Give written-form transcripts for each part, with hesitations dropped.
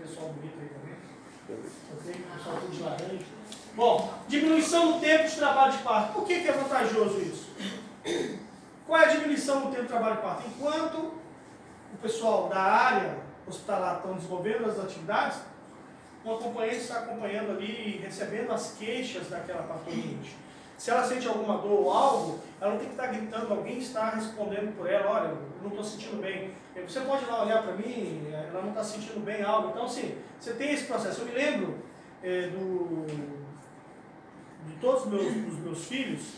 pessoal bonito aí também. Ok? Pessoal tudo de laranja. Bom, diminuição do tempo de trabalho de parto. Por que é vantajoso isso? Qual é a diminuição do tempo de trabalho de parto? Enquanto o pessoal da área hospitalar estão desenvolvendo as atividades, o acompanhante está acompanhando ali, recebendo as queixas daquela parturiente. Se ela sente alguma dor ou algo, ela não tem que estar gritando, alguém está respondendo por ela, olha, eu não estou sentindo bem. Você pode ir lá olhar para mim, ela não está sentindo bem algo. Então, assim, você tem esse processo. Eu me lembro de todos os meus filhos,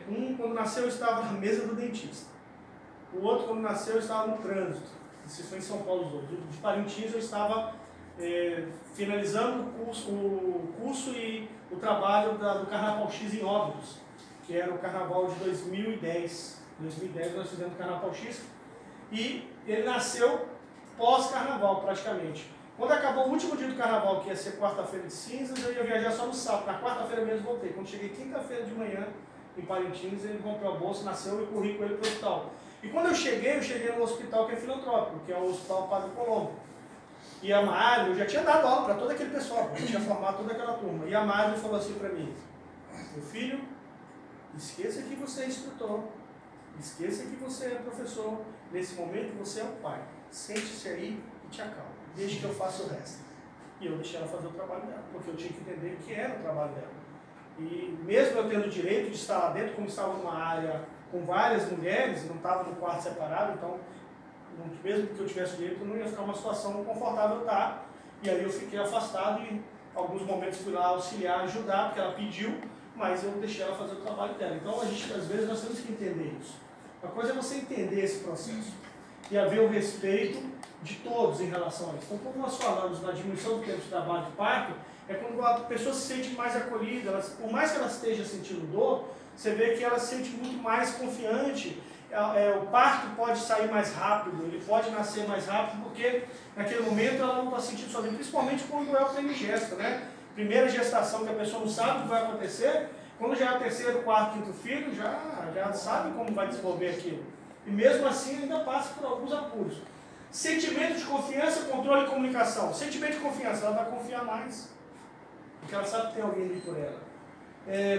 um quando nasceu estava na mesa do dentista, o outro quando nasceu estava no trânsito, isso foi em São Paulo, os outros. De Parintins eu estava finalizando o curso e o trabalho do Carnaval X em Óbidos, que era o Carnaval de 2010. Em 2010 nós fizemos o Carnaval X e ele nasceu pós-Carnaval praticamente. Quando acabou o último dia do Carnaval, que ia ser quarta-feira de cinzas, eu ia viajar só no sábado. Na quarta-feira mesmo voltei. Quando cheguei quinta-feira de manhã em Parintins, ele comprou a bolsa, nasceu e corri com ele para o hospital. E quando eu cheguei no hospital que é filantrópico, que é o Hospital Padre Colombo. E a Mário, eu já tinha dado aula para todo aquele pessoal, eu tinha formado toda aquela turma. E a Mário falou assim para mim: meu filho, esqueça que você é instrutor, esqueça que você é professor, nesse momento você é o pai. Sente-se aí e te acalma, deixe que eu faça o resto. E eu deixei ela fazer o trabalho dela, porque eu tinha que entender que era o trabalho dela. E mesmo eu tendo o direito de estar lá dentro, como estava numa área com várias mulheres, não estava no quarto separado, então mesmo que eu tivesse direito, não ia ficar uma situação confortável estar. E aí eu fiquei afastado e em alguns momentos fui lá auxiliar, ajudar, porque ela pediu, mas eu deixei ela fazer o trabalho dela. Então a gente, às vezes, nós temos que entender isso. Uma coisa é você entender esse processo e haver o respeito de todos em relação a isso. Então, como nós falamos na diminuição do tempo de trabalho de parto, é quando a pessoa se sente mais acolhida, por mais que ela esteja sentindo dor, você vê que ela se sente muito mais confiante. O parto pode sair mais rápido, ele pode nascer mais rápido, porque naquele momento ela não está sentindo sozinha, principalmente quando é o primigesto, né? Primeira gestação que a pessoa não sabe o que vai acontecer, quando já é o terceiro, quarto, quinto filho, já sabe como vai desenvolver aquilo. E mesmo assim ainda passa por alguns apuros. Sentimento de confiança, controle e comunicação. Sentimento de confiança, ela vai confiar mais, porque ela sabe que tem alguém ali por ela.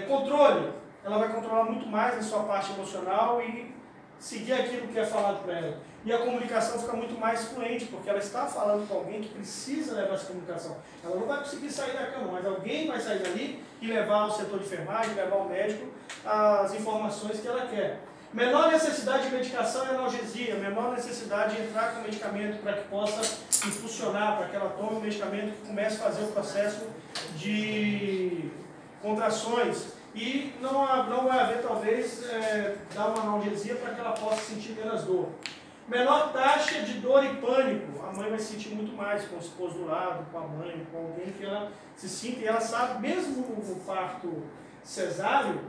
Controle, ela vai controlar muito mais a sua parte emocional e seguir aquilo que é falado para ela. E a comunicação fica muito mais fluente, porque ela está falando com alguém que precisa levar essa comunicação. Ela não vai conseguir sair da cama, mas alguém vai sair dali e levar ao setor de enfermagem, levar ao médico as informações que ela quer. Menor necessidade de medicação e analgesia, menor necessidade de entrar com medicamento para que possa impulsionar, para que ela tome o medicamento que comece a fazer o processo de contrações. E não vai haver, talvez, dar uma analgesia para que ela possa sentir menos dor. Menor taxa de dor e pânico. A mãe vai sentir muito mais com o esposo do lado, com a mãe, com alguém que ela se sinta. E ela sabe, mesmo no parto cesáreo,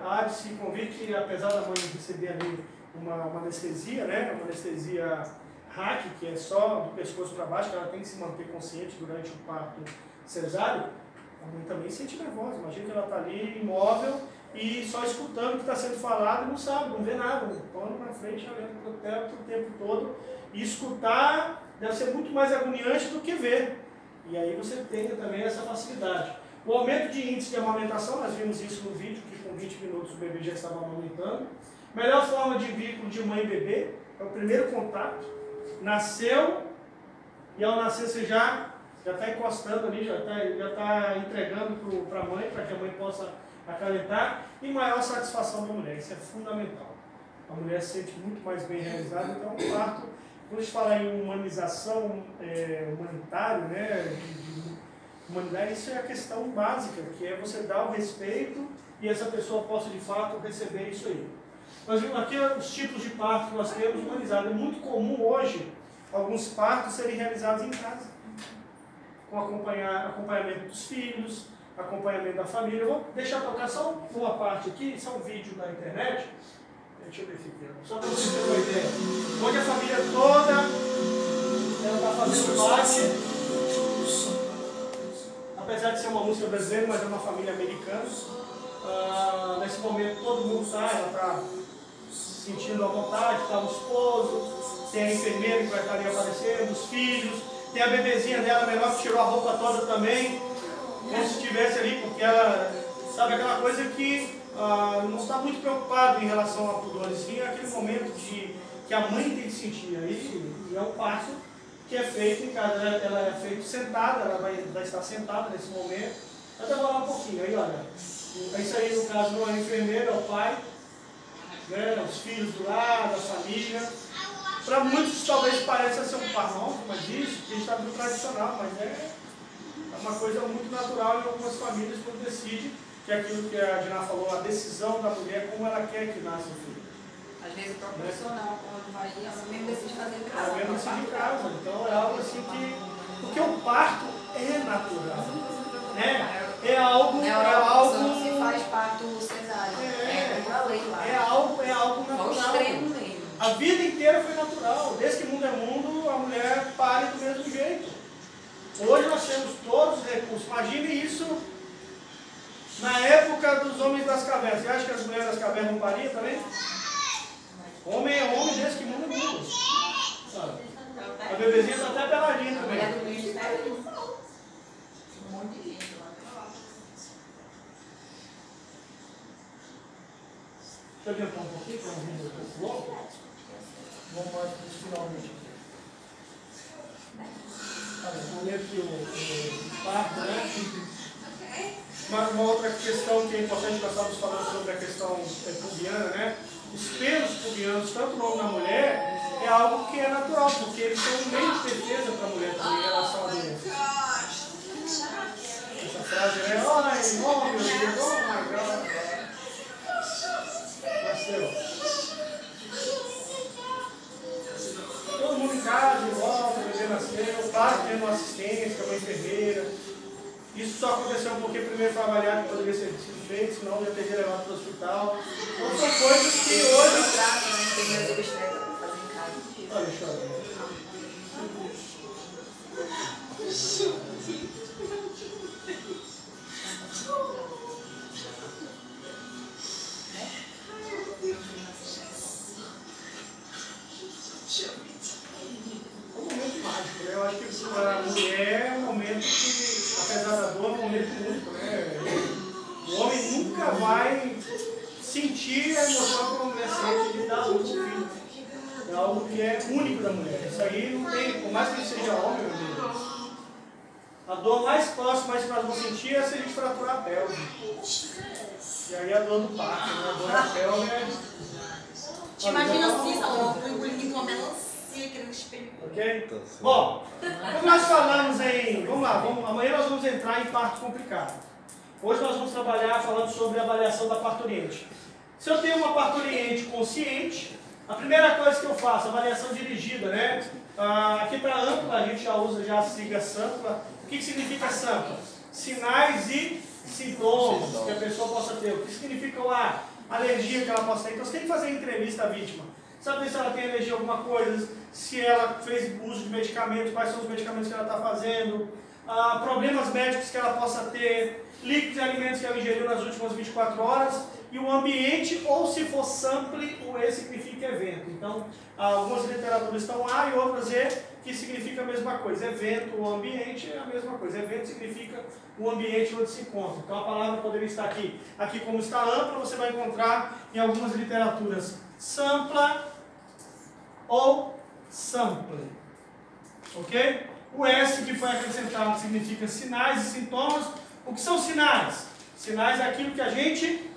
há de se convir que, apesar da mãe receber ali uma anestesia, né, uma anestesia RAC, que é só do pescoço para baixo, que ela tem que se manter consciente durante o parto cesáreo, a mãe também se sente nervosa. Imagina que ela está ali imóvel e só escutando o que está sendo falado e não sabe, não vê nada, um pano na frente, olhando para o teto o tempo todo. E escutar deve ser muito mais agoniante do que ver. E aí você tem também essa facilidade. O aumento de índice de amamentação, nós vimos isso no vídeo, que com 20 minutos o bebê já estava amamentando. Melhor forma de vínculo de mãe e bebê, é o primeiro contato. Nasceu, e ao nascer você já está encostando ali, já está entregando para a mãe, para que a mãe possa acalentar. E maior satisfação da mulher, isso é fundamental. A mulher se sente muito mais bem realizada, então o parto, quando a gente fala em humanização humanitária, né, de humanidade, isso é a questão básica, que é você dar o respeito e essa pessoa possa de fato receber isso aí. Nós vimos aqui os tipos de parto que nós temos humanizados. É muito comum hoje alguns partos serem realizados em casa, com acompanhamento dos filhos, acompanhamento da família. Eu vou deixar tocar só uma parte aqui, isso é um vídeo da internet. Deixa eu ver aqui, só para vocês terem uma ideia. Onde a família toda está fazendo parte. Apesar de ser uma música brasileira, mas é uma família americana. Nesse momento todo mundo ela está sentindo à vontade, está o esposo, tem a enfermeira que vai estar ali aparecendo, os filhos. Tem a bebezinha dela menor que tirou a roupa toda também, como se estivesse ali, porque ela, sabe, aquela coisa que não está muito preocupado em relação ao pudor, sim, é aquele momento que a mãe tem que sentir. Aí é um parto que é feito em casa, ela é feito sentada, ela vai estar sentada nesse momento, vai demorar um pouquinho. Aí olha, isso aí no caso não é a enfermeira, é o pai, né, os filhos do lado, a família. Para muitos talvez pareça ser um parto, não, mas isso, que a gente está muito tradicional, mas é uma coisa muito natural em algumas famílias quando decide que aquilo que a Dina falou, a decisão da mulher, como ela quer que nasça o filho. Às vezes o próprio profissional, quando vai, ela mesmo decide fazer em casa. Ela mesmo decide em casa. Então é algo assim que... Porque o parto é natural. Né? É algo... Não se faz parto cesárea. É contra a lei lá. É algo natural. Ao extremo mesmo. A vida inteira foi natural. Desde que mundo é mundo, a mulher pare do mesmo jeito. Hoje nós temos todos os recursos. Imagine isso na época dos homens das cavernas. Você acha que as mulheres das cavernas não pariam também? Homem é homem desde que mundo é mundo. Sabe? A bebezinha está até peladinha também. A mulher do bicho está aí. Um monte de gente lá. Deixa eu adiantar um pouquinho para não vir um pouco logo. Vamos mais para isso finalmente. Vamos ler aqui o parto, né? Uma outra questão que é importante, nós estávamos falando sobre a questão pubiana, né? Os pelos pubianos, tanto no homem como na mulher, é algo que é natural, porque eles são um meio de defesa para a mulher também em relação à doença. Essa frase é, oh meu Deus, oh my God. Nasceu. Todo mundo em casa, em volta, o bebê nasceu, claro, tendo uma assistência, uma enfermeira. Isso só aconteceu porque primeiro foi avaliado que poderia ser sido feito, senão ia ter que levar para o hospital. Então são coisas que hoje... Olha, deixa eu ver. É um momento mágico, né? Eu acho que para a mulher é um momento que, apesar da dor, é um momento único, né? O homem nunca vai sentir a emoção que uma mulher sente de dar a luz ao filho. É algo que é único da mulher. Isso aí não tem, por mais que ele seja homem, meu Deus. A dor mais próxima que nós vamos sentir é se a gente fraturar a pelve. E aí a dor do parto, né? A dor da pelve é... Te imagina assim, Salomão, engolindo uma melancia aqui no espelho. Ok? Bom, como nós falamos em... Vamos lá, amanhã nós vamos entrar em parto complicado. Hoje nós vamos trabalhar falando sobre a avaliação da parturiente. Se eu tenho uma parturiente consciente, a primeira coisa que eu faço, avaliação dirigida, né? Aqui para ampla, a gente já usa já a sigla SAMPLA. O que significa SAMPLA? Sinais e sintomas que a pessoa possa ter. O que significa a alergia que ela possa ter. Então você tem que fazer entrevista à vítima. Saber se ela tem alergia a alguma coisa, se ela fez uso de medicamentos, quais são os medicamentos que ela está fazendo, problemas médicos que ela possa ter, líquidos e alimentos que ela ingeriu nas últimas 24 horas, e o ambiente, ou se for sample, o E significa evento. Então, algumas literaturas estão A e outras E, que significa a mesma coisa. Evento ou ambiente é a mesma coisa. Evento significa o ambiente onde se encontra. Então, a palavra poderia estar aqui. Aqui, como está ampla, você vai encontrar em algumas literaturas sampla ou sample. Ok? O S que foi acrescentado significa sinais e sintomas. O que são sinais? Sinais é aquilo que a gente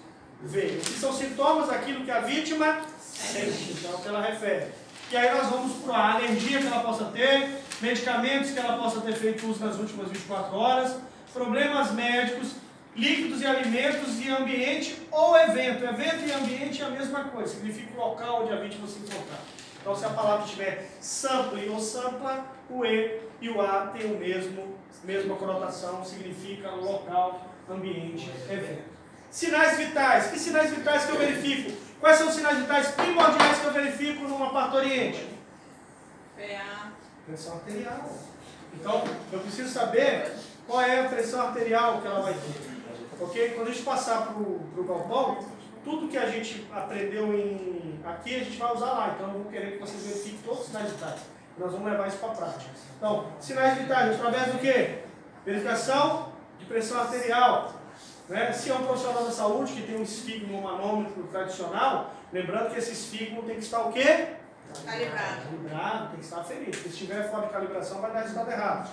vê. O que são sintomas? Aquilo que a vítima sente. Então, é o que ela refere. E aí nós vamos para a alergia que ela possa ter, medicamentos que ela possa ter feito uso nas últimas 24 horas, problemas médicos, líquidos e alimentos e ambiente ou evento. Evento e ambiente é a mesma coisa, significa o local onde a vítima se encontrar. Então, se a palavra tiver sample ou sampla, o E e o A tem o mesma conotação, significa local, ambiente, evento. Sinais vitais. Que sinais vitais que eu verifico? Quais são os sinais vitais primordiais que eu verifico numa parturiente? Pressão arterial. Então, eu preciso saber qual é a pressão arterial que ela vai ter. Ok? Quando a gente passar para o galpão, tudo que a gente aprendeu aqui, a gente vai usar lá. Então, eu vou querer que vocês verifiquem todos os sinais vitais. Nós vamos levar isso para a prática. Então, sinais vitais, através do quê? Verificação de pressão arterial. Né? Se é um profissional da saúde que tem um esfígmo, um manômetro tradicional, lembrando que esse esfígmo tem que estar o quê? Calibrado, tem que estar ferido. Se estiver fora de calibração, vai dar resultado errado.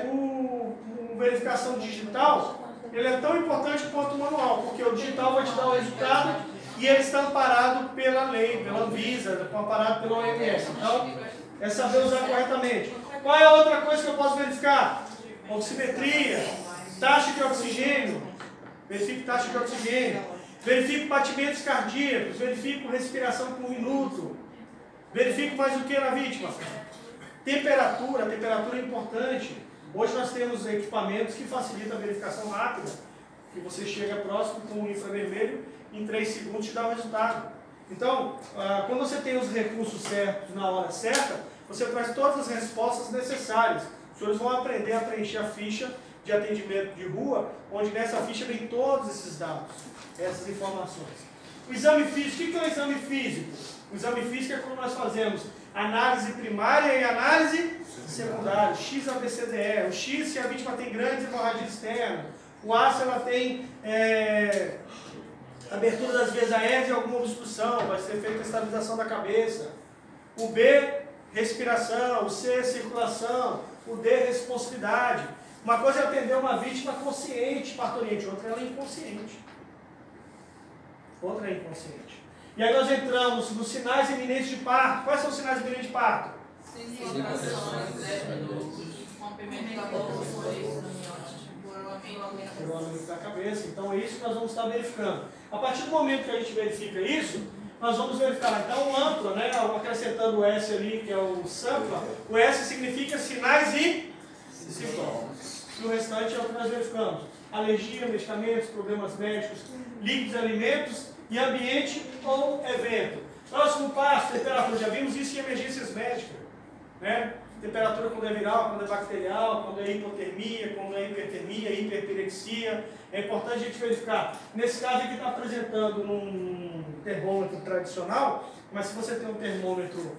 O verificação digital, ele é tão importante quanto o manual, porque o digital vai te dar o resultado e ele está amparado pela lei, pela Anvisa, amparado pela OMS. Então, é saber usar corretamente. Qual é a outra coisa que eu posso verificar? Oximetria, taxa de oxigênio, verifico taxa de oxigênio, verifico batimentos cardíacos, verifico respiração por minuto, verifico mais o que na vítima? Temperatura, a temperatura é importante. Hoje nós temos equipamentos que facilitam a verificação rápida, que você chega próximo com o infravermelho, em 3 segundos te dá o resultado. Então, quando você tem os recursos certos na hora certa, você traz todas as respostas necessárias. Os senhores vão aprender a preencher a ficha de atendimento de rua, onde nessa ficha vem todos esses dados, essas informações. O exame físico, o que é o exame físico? O exame físico é quando nós fazemos análise primária e análise secundária, XABCDE. O X se a vítima tem grandes hemorragias externas, o A se ela tem abertura das vias aéreas e alguma obstrução, vai ser feita a estabilização da cabeça. O B, respiração. O C, circulação. O D, responsividade. Uma coisa é atender uma vítima consciente, parturiente, outra ela é inconsciente. Outra é inconsciente. E aí nós entramos nos sinais iminentes de parto. Quais são os sinais iminentes de parto? Rolamento da cabeça. Então é isso que nós vamos estar verificando. A partir do momento que a gente verifica isso, nós vamos verificar. Então o AMPLA, né, acrescentando o S ali, que é o SAMPLA, o S significa sinais e sintomas. E o restante é o que nós verificamos. Alergia, medicamentos, problemas médicos, líquidos, alimentos e ambiente ou evento. Próximo passo, temperatura. Já vimos isso em emergências médicas. Né? Temperatura quando é viral, quando é bacterial, quando é hipotermia, quando é hipertermia, hiperpirexia. É importante a gente verificar. Nesse caso aqui está apresentando num termômetro tradicional, mas se você tem um termômetro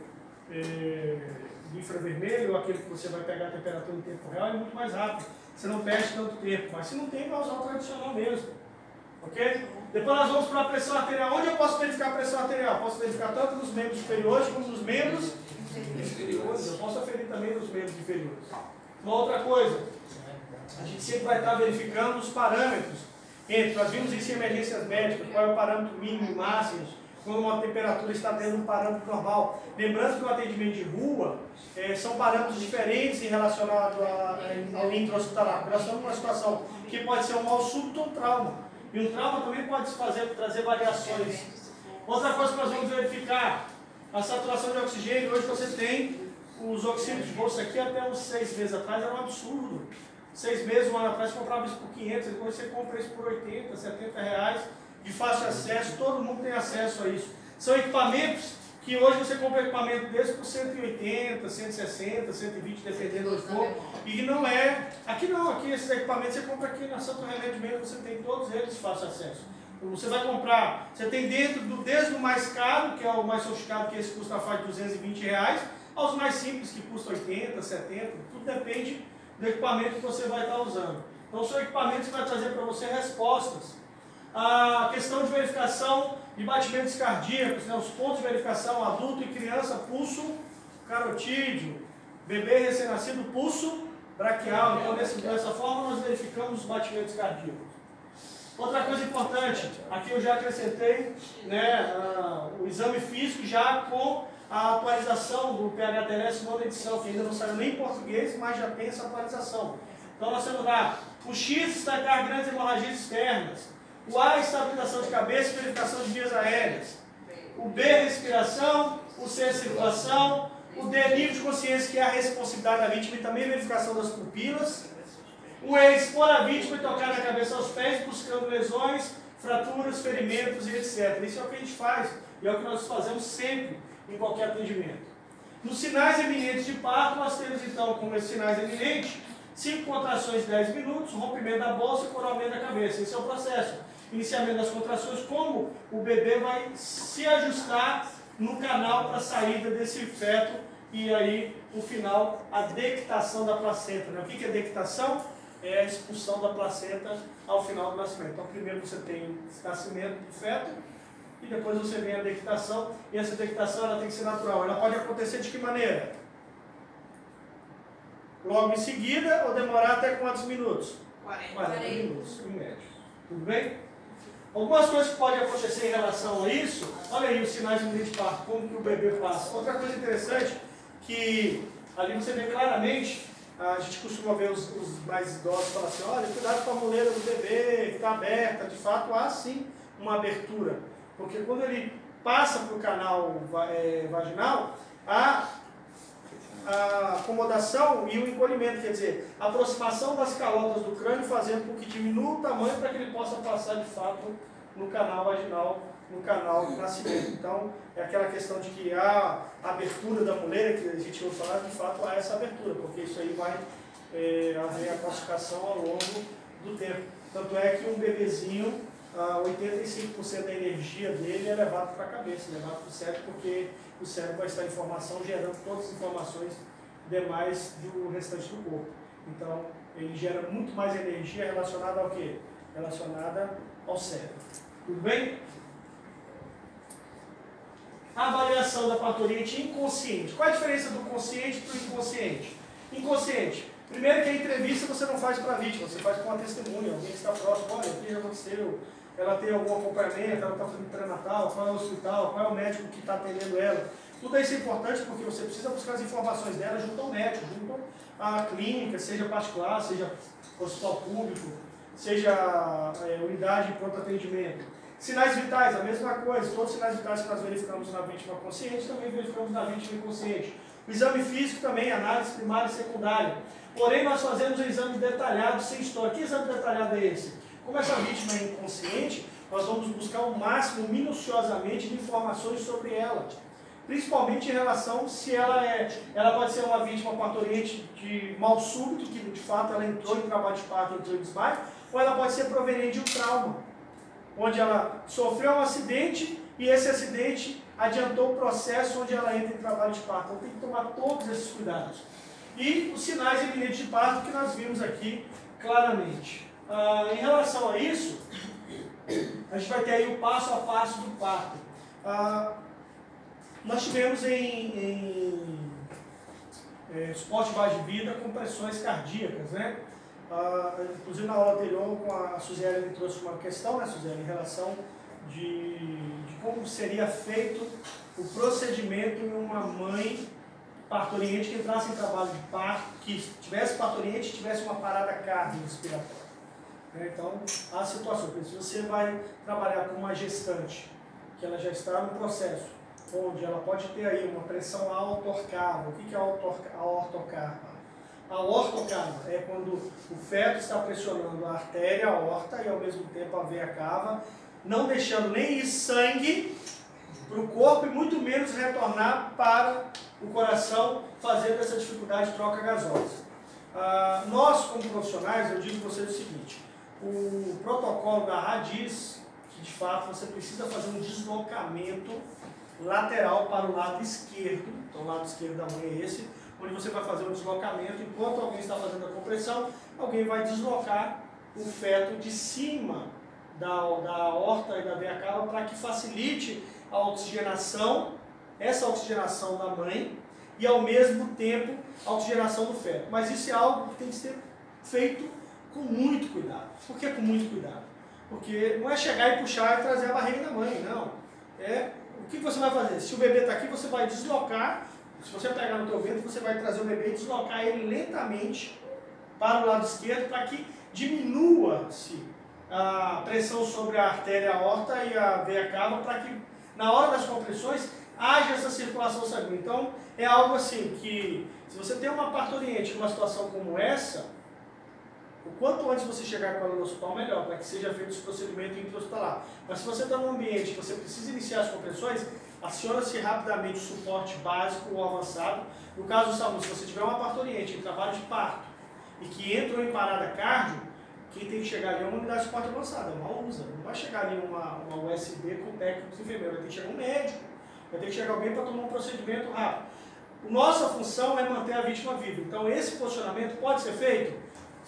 de infravermelho, ou aquele que você vai pegar a temperatura em tempo real, é muito mais rápido. Você não perde tanto tempo. Mas se não tem, vai usar o tradicional mesmo. Ok? Depois nós vamos para a pressão arterial. Onde eu posso verificar a pressão arterial? Posso verificar tanto nos membros superiores como nos membros inferiores. Eu posso aferir também nos membros inferiores. Uma outra coisa, a gente sempre vai estar verificando os parâmetros. Nós vimos isso em emergências médicas, qual é o parâmetro mínimo e máximo, quando uma temperatura está dentro de um parâmetro normal. Lembrando que o atendimento de rua são parâmetros diferentes em relacionado ao intra-hospitalar. Nós estamos numa situação que pode ser um mal súbito ou um trauma. E um trauma também pode trazer variações. Outra coisa que nós vamos verificar, a saturação de oxigênio. Hoje você tem os oxímetros de bolsa aqui até uns 6 meses atrás, era um absurdo. 6 meses, um ano atrás, comprava isso por 500, depois você compra isso por 80, 70 reais, de fácil acesso, todo mundo tem acesso a isso. São equipamentos que hoje você compra equipamento desse por 180, 160, 120, dependendo do que for, e não é, aqui não, aqui esses equipamentos você compra aqui na Santo Remédio mesmo, você tem todos eles de fácil acesso. Você vai comprar, você tem dentro desde o mais caro, que é o mais sofisticado, que esse custa a faixa de 220 reais, aos mais simples, que custa 80, 70, tudo depende do equipamento que você vai estar usando. Então são equipamentos que vai trazer para você respostas. A questão de verificação de batimentos cardíacos, né, os pontos de verificação, adulto e criança, pulso carotídeo, bebê recém-nascido, pulso braquial. Então dessa forma nós verificamos os batimentos cardíacos. Outra coisa importante, aqui eu já acrescentei, né, o exame físico já com a atualização do PHTLS nona edição, que ainda não saiu nem em português, mas já tem essa atualização. Então nós temos lá, o X destacar grandes hemorragias externas, o A, estabilização de cabeça e verificação de vias aéreas, o B, respiração, o C, circulação, o D, nível de consciência, que é a responsividade da vítima e também verificação das pupilas, o E, expor a vítima e tocar na cabeça aos pés, buscando lesões, fraturas, ferimentos e etc. Isso é o que a gente faz e é o que nós fazemos sempre em qualquer atendimento. Nos sinais eminentes de parto, nós temos então como esses sinais eminentes 5 contrações, 10 minutos, rompimento da bolsa e coroamento da cabeça. Esse é o processo. Iniciamento das contrações, como o bebê vai se ajustar no canal para a saída desse feto e aí, no final, a dectação da placenta. Né? O que é dectação? É a expulsão da placenta ao final do nascimento. Então, primeiro você tem o nascimento do feto, e depois você vem a dectação, e essa dectação ela tem que ser natural. Ela pode acontecer de que maneira? Logo em seguida, ou demorar até quantos minutos? 40 minutos, em média. Tudo bem? Algumas coisas que podem acontecer em relação a isso, olha aí os sinais de iminente parto, como que o bebê passa. Outra coisa interessante, que ali você vê claramente, a gente costuma ver os mais idosos falar assim, olha, cuidado com a moleira do bebê, que está aberta. De fato, há sim uma abertura. Porque quando ele passa para o canal vaginal, há a acomodação e o encolhimento, quer dizer, a aproximação das calotas do crânio, fazendo com que diminua o tamanho para que ele possa passar de fato no canal vaginal, no canal de nascimento. Então, é aquela questão de que a abertura da moleira, que a gente ouve falar, de fato há essa abertura, porque isso aí vai haver a classificação ao longo do tempo. Tanto é que um bebezinho, 85% da energia dele é levado para a cabeça, levado para o cérebro, porque o cérebro vai estar em formação, gerando todas as informações demais do restante do corpo. Então, ele gera muito mais energia relacionada ao quê? Relacionada ao cérebro. Tudo bem? A avaliação da parturiente inconsciente. Qual a diferença do consciente para o inconsciente? Inconsciente. Primeiro que a entrevista você não faz para a vítima, você faz com uma testemunha, alguém que está próximo, olha, o que aconteceu, ela tem algum acompanhamento, ela está fazendo pré-natal, qual é o hospital, qual é o médico que está atendendo ela. Tudo isso é importante porque você precisa buscar as informações dela junto ao médico, junto à clínica, seja particular, seja hospital público, seja unidade de pronto atendimento. Sinais vitais, a mesma coisa, todos os sinais vitais que nós verificamos na vítima consciente, também verificamos na vítima inconsciente. O exame físico também, análise primária e secundária. Porém, nós fazemos um exame detalhado, sem história. Que exame detalhado é esse? Como essa vítima é inconsciente, nós vamos buscar o máximo, minuciosamente, de informações sobre ela. Principalmente em relação se ela pode ser uma vítima parturiente de mal súbito, que de fato ela entrou em trabalho de parto, entrou em desmaio, ou ela pode ser proveniente de um trauma, onde ela sofreu um acidente e esse acidente adiantou o processo onde ela entra em trabalho de parto. Então tem que tomar todos esses cuidados. E os sinais iminentes de parto que nós vimos aqui claramente. Em relação a isso, a gente vai ter aí o passo a passo do parto. Nós tivemos em suporte base de vida compressões cardíacas, né? Inclusive na aula anterior com a Suzeli me trouxe uma questão, né, Suzeli, em relação de como seria feito o procedimento em uma mãe parturiente que entrasse em trabalho de parto, que tivesse parturiente e tivesse uma parada cardiorrespiratória. Então, a situação, se você vai trabalhar com uma gestante, que ela já está no processo, onde ela pode ter aí uma pressão aortocava. O que é a ortocava? A ortocava é quando o feto está pressionando a artéria, a aorta, e ao mesmo tempo a veia cava, não deixando nem ir sangue para o corpo e muito menos retornar para o coração, fazendo essa dificuldade de troca gasosa. Nós, como profissionais, eu digo para vocês o seguinte, o protocolo da RA diz que, de fato, você precisa fazer um deslocamento lateral para o lado esquerdo, então o lado esquerdo da mãe é esse, onde você vai fazer um deslocamento, enquanto alguém está fazendo a compressão, alguém vai deslocar o feto de cima da aorta e da veia cava para que facilite a oxigenação, essa oxigenação da mãe e ao mesmo tempo a oxigenação do feto. Mas isso é algo que tem que ser feito com muito cuidado. Por que com muito cuidado? Porque não é chegar e puxar e trazer a barriga da mãe, não. O que você vai fazer? Se o bebê está aqui, você vai deslocar, se você pegar no teu ventre, você vai trazer o bebê e deslocar ele lentamente para o lado esquerdo para que diminua-se a pressão sobre a artéria aorta e a veia cava para que na hora das compressões haja essa circulação sanguínea. Então é algo assim que se você tem uma parturiente numa situação como essa, o quanto antes você chegar com ela no hospital, melhor, para que seja feito esse procedimento intra-hospitalar. Mas se você está num ambiente que você precisa iniciar as compressões, aciona-se rapidamente o suporte básico ou avançado. No caso do SAMU, se você tiver uma parturiente em trabalho de parto e que entrou em parada cardio, quem tem que chegar ali é uma unidade de suporte avançada, uma USA. Não vai chegar ali uma USB com técnicos e enfermeiros, vai ter que chegar um médico, vai ter que chegar alguém para tomar um procedimento rápido. Nossa função é manter a vítima viva. Então, esse posicionamento pode ser feito?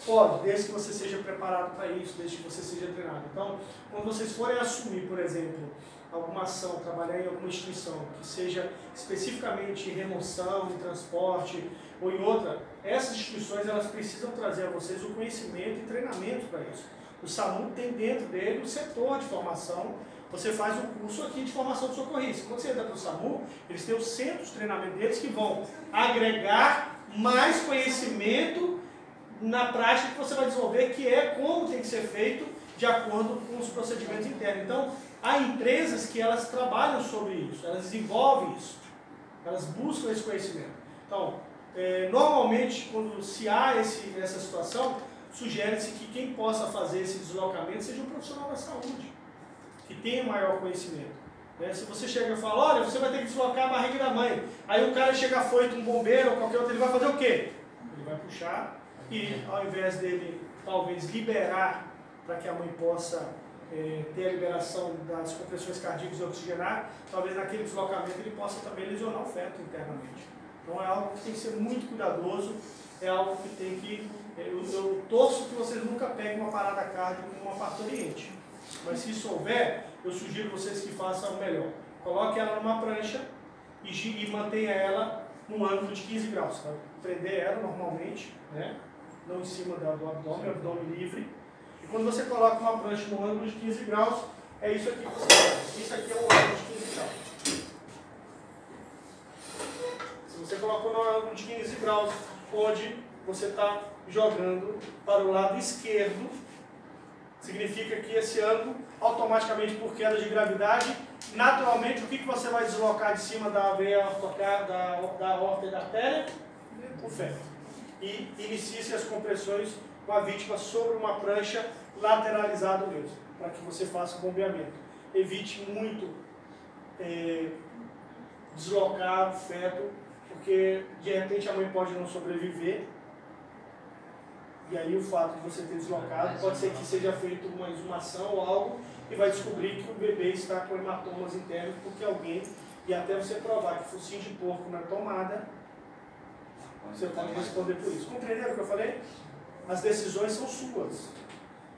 Pode, desde que você seja preparado para isso, desde que você seja treinado. Então, quando vocês forem assumir, por exemplo, alguma ação, trabalhar em alguma instituição, que seja especificamente em remoção, em transporte ou em outra, essas instituições elas precisam trazer a vocês o conhecimento e treinamento para isso. O SAMU tem dentro dele o setor de formação. Você faz um curso aqui de formação de socorrista. Quando você entra para o SAMU, eles têm os centros de treinamento deles que vão agregar mais conhecimento na prática que você vai desenvolver, que é como tem que ser feito de acordo com os procedimentos internos. Então, há empresas que elas trabalham sobre isso, elas desenvolvem isso, elas buscam esse conhecimento. Então, normalmente, quando se há essa situação, sugere-se que quem possa fazer esse deslocamento seja um profissional da saúde, que tenha maior conhecimento. Se você chega e fala, olha, você vai ter que deslocar a barriga da mãe, aí o cara chega afoito, um bombeiro ou qualquer outro, ele vai fazer o quê? Ele vai puxar e ao invés dele talvez liberar para que a mãe possa ter a liberação das compressões cardíacas e oxigenar, talvez naquele deslocamento ele possa também lesionar o feto internamente. Então é algo que tem que ser muito cuidadoso, é algo que tem que... Eu torço que vocês nunca peguem uma parada cardíaca com uma parturiente. Mas se isso houver, eu sugiro vocês que façam o melhor. Coloque ela numa prancha e mantenha ela num ângulo de 15 graus. Tá? Prender ela normalmente, né? Não em cima do abdômen, abdômen livre. E quando você coloca uma prancha no ângulo de 15 graus, é isso aqui que você faz. Isso aqui é um ângulo de 15 graus. Se você colocou no ângulo de 15 graus, onde você está jogando para o lado esquerdo, significa que esse ângulo, automaticamente por queda de gravidade, naturalmente o que você vai deslocar de cima da veia da aorta e da artéria? O feto. E inicie-se as compressões com a vítima sobre uma prancha lateralizada mesmo, para que você faça o bombeamento. Evite muito deslocar o feto, porque de repente a mãe pode não sobreviver. E aí o fato de você ter deslocado, pode ser que seja feita uma exumação ou algo, e vai descobrir que o bebê está com hematomas internos, porque alguém, e até você provar que focinho de porco na tomada, você pode responder por isso. Compreenderam o que eu falei? As decisões são suas.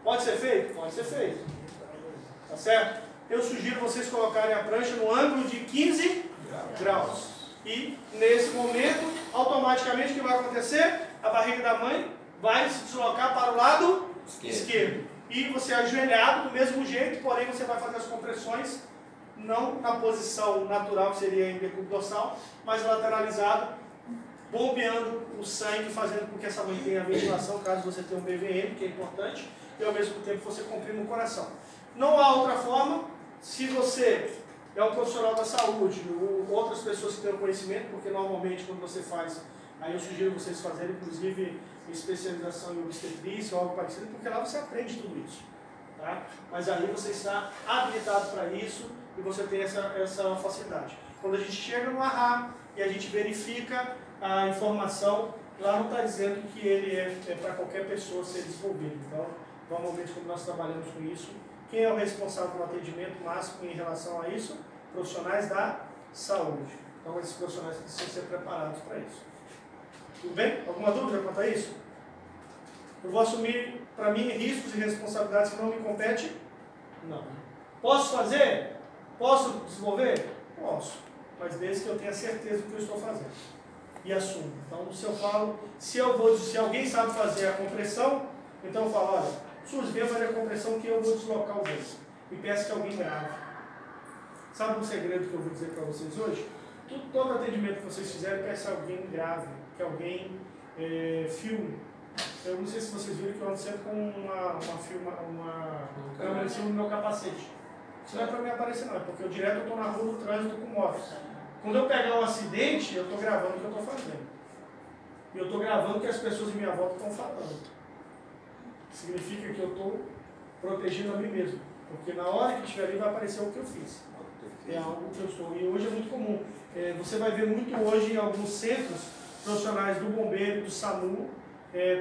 Pode ser feito? Pode ser feito. Tá certo? Eu sugiro vocês colocarem a prancha no ângulo de 15 graus. E nesse momento, automaticamente o que vai acontecer? A barriga da mãe vai se deslocar para o lado esquerdo. E você ajoelhado do mesmo jeito, porém você vai fazer as compressões não na posição natural, que seria em decúbito dorsal, mas lateralizado, bombeando o sangue, fazendo com que essa mãe tenha ventilação, caso você tenha um BVM, que é importante, e ao mesmo tempo você comprime o coração. Não há outra forma, se você é um profissional da saúde, ou outras pessoas que tenham conhecimento, porque normalmente quando você faz, aí eu sugiro vocês fazerem, inclusive, especialização em obstetrícia ou algo parecido, porque lá você aprende tudo isso. Tá? Mas aí você está habilitado para isso e você tem essa facilidade. Quando a gente chega no AHA e a gente verifica a informação, lá não está dizendo que ele é para qualquer pessoa ser desenvolvido. Então, normalmente, quando nós trabalhamos com isso, quem é o responsável pelo atendimento máximo em relação a isso? Profissionais da saúde. Então, esses profissionais precisam ser preparados para isso. Tudo bem? Alguma dúvida quanto a isso? Eu vou assumir, para mim, riscos e responsabilidades que não me competem? Não. Posso fazer? Posso desenvolver? Posso. Mas desde que eu tenha certeza do que eu estou fazendo. E assumo. Então, se eu falo, se alguém sabe fazer a compressão, então eu falo, olha, Suzy, venha fazer a compressão que eu vou deslocar o osso. E peço que alguém grave. Sabe um segredo que eu vou dizer para vocês hoje? Todo atendimento que vocês fizerem, peça alguém grave, que alguém filme. Eu não sei se vocês viram que eu ando sempre com uma câmera em cima do meu capacete. Isso não é para me aparecer não, é porque direto eu estou na rua no trânsito com moto. Quando eu pegar um acidente, eu estou gravando o que eu estou fazendo. E eu estou gravando o que as pessoas em minha volta estão falando. Significa que eu estou protegendo a mim mesmo. Porque na hora que estiver ali vai aparecer o que eu fiz. É algo que eu estou. E hoje é muito comum. Você vai ver muito hoje em alguns centros profissionais do bombeiro, do SAMU,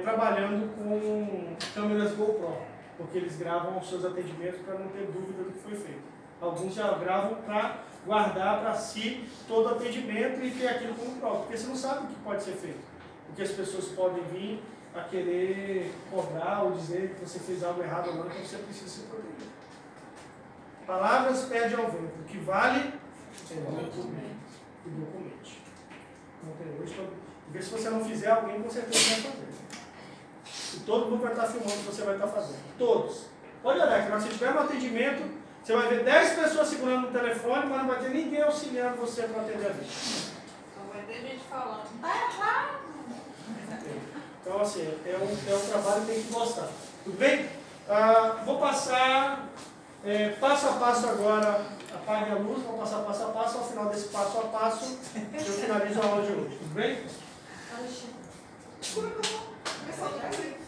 trabalhando com câmeras GoPro. Porque eles gravam os seus atendimentos para não ter dúvida do que foi feito. Alguns já gravam para guardar para si todo o atendimento e ter aquilo como próprio, porque você não sabe o que pode ser feito. Porque as pessoas podem vir a querer cobrar ou dizer que você fez algo errado ou não, então você precisa se proteger. Palavras perde ao vento. O que vale é o documento. Não tem hoje, porque se você não fizer, alguém com certeza vai fazer. E todo mundo vai estar filmando o que você vai estar fazendo. Todos. Pode olhar, que se você estiver no atendimento, você vai ver 10 pessoas segurando o telefone, mas não vai ter ninguém auxiliando você para atender a vida. Só vai ter gente falando. Tá errado. Então, assim, é um trabalho que tem que gostar. Tudo bem? Vou passar passo a passo agora, apague a luz, vou passar passo a passo. Ao final desse passo a passo, eu finalizo a aula de hoje. Tudo bem? Alexandre.